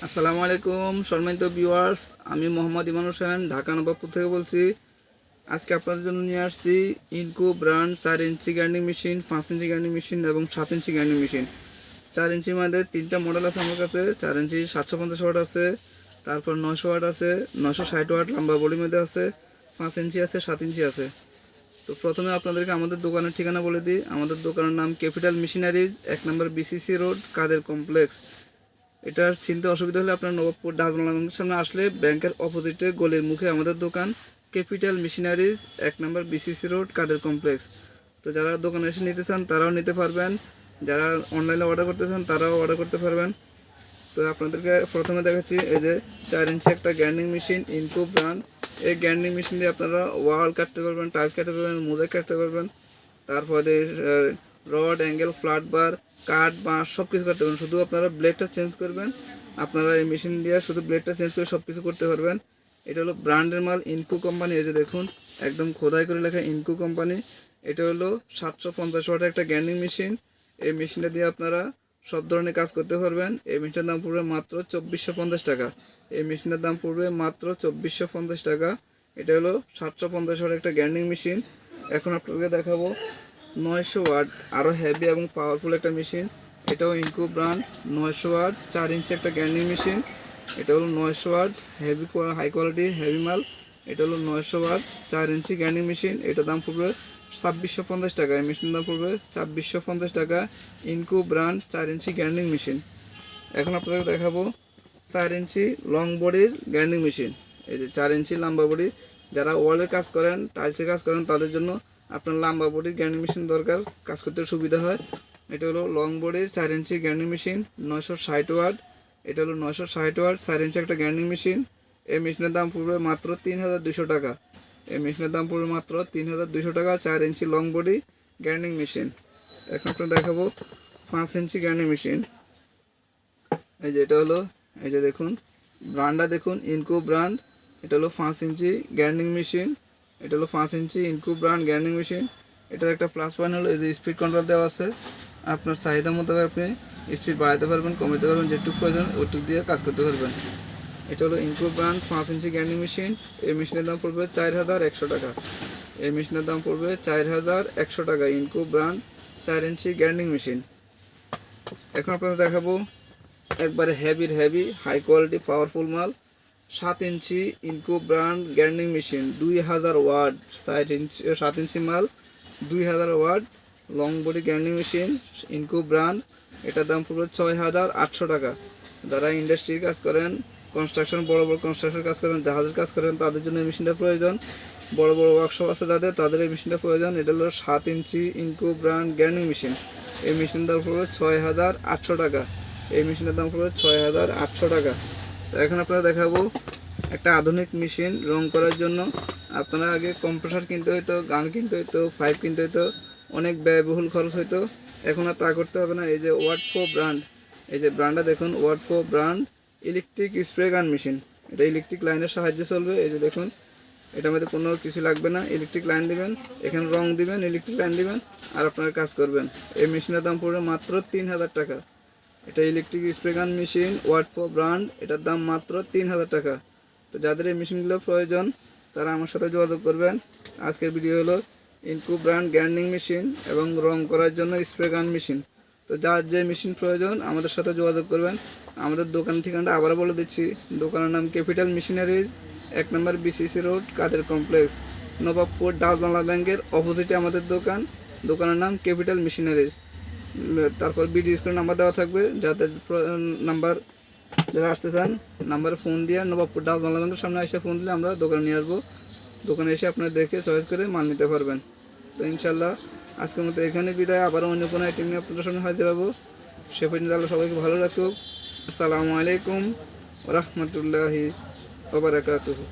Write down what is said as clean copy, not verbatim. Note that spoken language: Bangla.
আসসালামু আলাইকুম সম্মানিত ভিউয়ার্স, আমি মোহাম্মদ ইমান হোসেন ঢাকা নবাবপুর থেকে বলছি। আজকে আপনাদের জন্য নিয়ে আসছি ইনকো ব্র্যান্ড 4 ইঞ্চি গ্রাইন্ডিং মেশিন, 5 ইঞ্চি গ্রাইন্ডিং মেশিন এবং 7 ইঞ্চি গ্রাইন্ডিং মেশিন। 4 ইঞ্চির মধ্যে তিনটা মডেল আছে আমার কাছে। 4 ইঞ্চি 750 ওয়াট আছে, তারপর 900 ওয়াট আছে, 960 ওয়াট লম্বা বডির মধ্যে আছে, 5 ইঞ্চি আছে, 7 ইঞ্চি আছে। তো প্রথমে আপনাদেরকে আমাদের দোকানের ঠিকানা বলে দিই। আমাদের দোকানের নাম ক্যাপিটাল মেশিনারিজ, 1 নম্বর বিসিসি রোড, কাদের কমপ্লেক্স। এটা চিনতে অসুবিধা হলে আপনার নবাবপুর ডাকবাংলা ব্যাংকের সামনে আসলে ব্যাংকের অপোজিটে গলির মুখে আমাদের দোকান ক্যাপিটাল মেশিনারিজ, 1 নম্বর বিসিসি রোড, কাদের কমপ্লেক্স। তো যারা দোকানে এসে নিতে চান তারাও নিতে পারবেন, যারা অনলাইনে অর্ডার করতে চান তারাও অর্ডার করতে পারবেন। তো আপনাদেরকে প্রথমে দেখাচ্ছি এই যে 4 ইঞ্চি একটা গ্রাইন্ডিং মেশিন ইনকো ব্র্যান্ড। এই গ্রাইন্ডিং মেশিন দিয়ে আপনারা ওয়াল কাটতে পারবেন, টাইলস কাটতে পারবেন, মোজাইক কাটতে পারবেন, তারপরে রড, অ্যাঙ্গেল, ফ্ল্যাট বার, কাঠ, বাঁশ সব কিছু করতে পারবেন। শুধু আপনারা ব্লেডটা চেঞ্জ করবেন। আপনারা এই মেশিন দিয়ে শুধু ব্লেডটা চেঞ্জ করে সব কিছু করতে পারবেন। এটা হলো ব্র্যান্ডের মাল, ইনকো কোম্পানি। এই যে দেখুন একদম খোদাই করে লেখা ইনকো কোম্পানি। এটা হলো 750 ওয়াটের একটা গ্রাইন্ডিং মেশিন। এই মেশিনটা দিয়ে আপনারা সব ধরনের কাজ করতে পারবেন। এই মেশিনের দাম পড়বে মাত্র 2450 টাকা। এই মেশিনের দাম পড়বে মাত্র 2450 টাকা। এটা হলো 750 ওয়াটের একটা গ্রাইন্ডিং মেশিন। এখন আপনাকে দেখাবো 900 ওয়াট আরও হেভি এবং পাওয়ারফুল একটা মেশিন। এটাও ইনকো ব্র্যান্ড, 900 ওয়াট 4 ইঞ্চি একটা গ্রাইন্ডিং মেশিন। এটা হলো 900 watt heavy, high quality heavy মাল। এটা হলো 900 ওয়াট 4 ইঞ্চি গ্রাইন্ডিং মেশিন। এটার দাম পড়বে 2650 টাকা। এই মেশিনের দাম পড়বে 2650 টাকা। ইনকো ব্র্যান্ড 4 ইঞ্চি গ্রাইন্ডিং মেশিন। এখন আপনাকে দেখাবো 4 ইঞ্চি লং বডির গ্রাইন্ডিং মেশিন। এই যে 4 ইঞ্চি লম্বা বডি, যারা ওয়ালের কাজ করেন, টাইলসের কাজ করেন, তাদের জন্য আপনার লম্বা বডির গ্রাইন্ডিং মেশিন দরকার, কাজ করতে সুবিধা হয়। এটা হলো লং বডির 4 ইঞ্চি গ্রাইন্ডিং মেশিন, 960 ওয়াট। এটা হলো 960 ওয়াট 4 ইঞ্চি একটা গ্রাইন্ডিং মেশিন। এই মেশিনের দাম পড়বে মাত্র 3200 টাকা। এই মেশিনের দাম পড়বে মাত্র 3200 টাকা, 4 ইঞ্চি লং বডি গ্রাইন্ডিং মেশিন। এখন আপনার দেখাবো 5 ইঞ্চি গ্রাইন্ডিং মেশিন। এই যে এটা হলো, এই যে দেখুন ব্র্যান্ডটা দেখুন, ইনকো ব্র্যান্ড। এটা হলো 5 ইঞ্চি গ্রাইন্ডিং মেশিন। এটা হলো 5 ইঞ্চি ইনকো ব্র্যান্ড গ্রাইন্ডিং মেশিন। এটার একটা প্লাস পয়েন্ট হলো এই যে স্পিড কন্ট্রোল দেওয়া আছে। আপনার চাহিদা মতো আপনি স্পিড বাড়াতে পারবেন, কমাতে পারবেন, যেটুকু প্রয়োজন ওইটুকু দিয়ে কাজ করতে পারবেন। এটা হলো ইনকো ব্র্যান্ড 5 ইঞ্চি গ্রাইন্ডিং মেশিন। এই মেশিনের দাম পড়বে 4100 টাকা। এই মেশিনের দাম পড়বে 4100 টাকা, ইনকো ব্র্যান্ড 4 ইঞ্চি গ্রাইন্ডিং মেশিন। এখন আপনাদের দেখাবো একবারে হেভি হাই কোয়ালিটি পাওয়ারফুল মাল, 7 ইঞ্চি Inco brand grinding machine, 2000 watt, 7 ইঞ্চি মাল, 2000 ওয়াট long body grinding machine, Inco brand. এটার দাম পড়বে 6800 টাকা। যারা ইন্ডাস্ট্রির কাজ করেন, কনস্ট্রাকশন, বড় কনস্ট্রাকশন কাজ করেন, জাহাজের কাজ করেন, তাদের জন্য এই মেশিনটা প্রয়োজন। বড় ওয়ার্কশপ আছে তাদের এই মেশিনটা প্রয়োজন। এটা হলো 7 ইঞ্চি ইনকো ব্র্যান্ড গ্রাইন্ডিং মেশিন। এই মেশিনের দাম পড়বে 6800 টাকা। এই মেশিনের দাম পড়বে 6800 টাকা। তো এখন আপনারা দেখাবো একটা আধুনিক মেশিন রং করার জন্য। আপনারা আগে কম্প্রেসার কিনতে হইতো, গান কিনতে হইতো, পাইপ কিনতে হইতো, অনেক ব্যয়বহুল খরচ হইতো। এখন আর তা করতে হবে না। এই যে ওয়াটফো ব্র্যান্ড, এই যে ব্র্যান্ডটা দেখুন, Watfo brand electric spray gun machine. এটা ইলেকট্রিক লাইনের সাহায্যে চলবে। এই যে দেখুন, এটার মধ্যে কোনো কিছু লাগবে না, ইলেকট্রিক লাইন দিবেন, এখানে রং দিবেন, ইলেকট্রিক লাইন দিবেন, আর আপনারা কাজ করবেন। এই মেশিনের দাম পড়বে মাত্র 3000 টাকা। এটা electric spray gun machine, Watfo brand, এটার দাম মাত্র 3000 টাকা। তো যাদের এই মেশিনগুলো প্রয়োজন তারা আমার সাথে যোগাযোগ করবেন। আজকের ভিডিও হলো ইনকো ব্র্যান্ড গ্রাইন্ডিং মেশিন এবং রং করার জন্য স্প্রে গান মেশিন। তো যার যে মেশিন প্রয়োজন আমাদের সাথে যোগাযোগ করবেন। আমাদের দোকান ঠিকানাটা আবারও বলে দিচ্ছি। দোকানের নাম ক্যাপিটাল মেশিনারিজ, 1 নম্বর বিসিসি রোড, কাদের কমপ্লেক্স, নবাবপুর ডাকবাংলা ব্যাংকের অপোজিটে আমাদের দোকান। দোকানের নাম ক্যাপিটাল মেশিনারিজ। তারপর ভিডিও স্ক্রিনে নাম্বার দেওয়া থাকবে, যাদের নাম্বার যারা আসতে চান নাম্বারে ফোন দিয়ে নবাবপুর ডাকবাংলা ব্যাংকের সামনে এসে ফোন দিলে আমরা দোকানে নিয়ে আসবো। দোকানে এসে আপনারা দেখে চয়েস করে মাল নিতে পারবেন। তো ইনশাল্লাহ আজকের মতো এখানে বিদায়। আবারও অন্য কোনো আইটেম নিয়ে আপনাদের সামনে হাজির হবো। সে পর্যন্ত আল্লাহ সবাইকে ভালো রাখুক। আসসালামু আলাইকুম ওয়া রাহমাতুল্লাহি ওয়া বারাকাতুহু।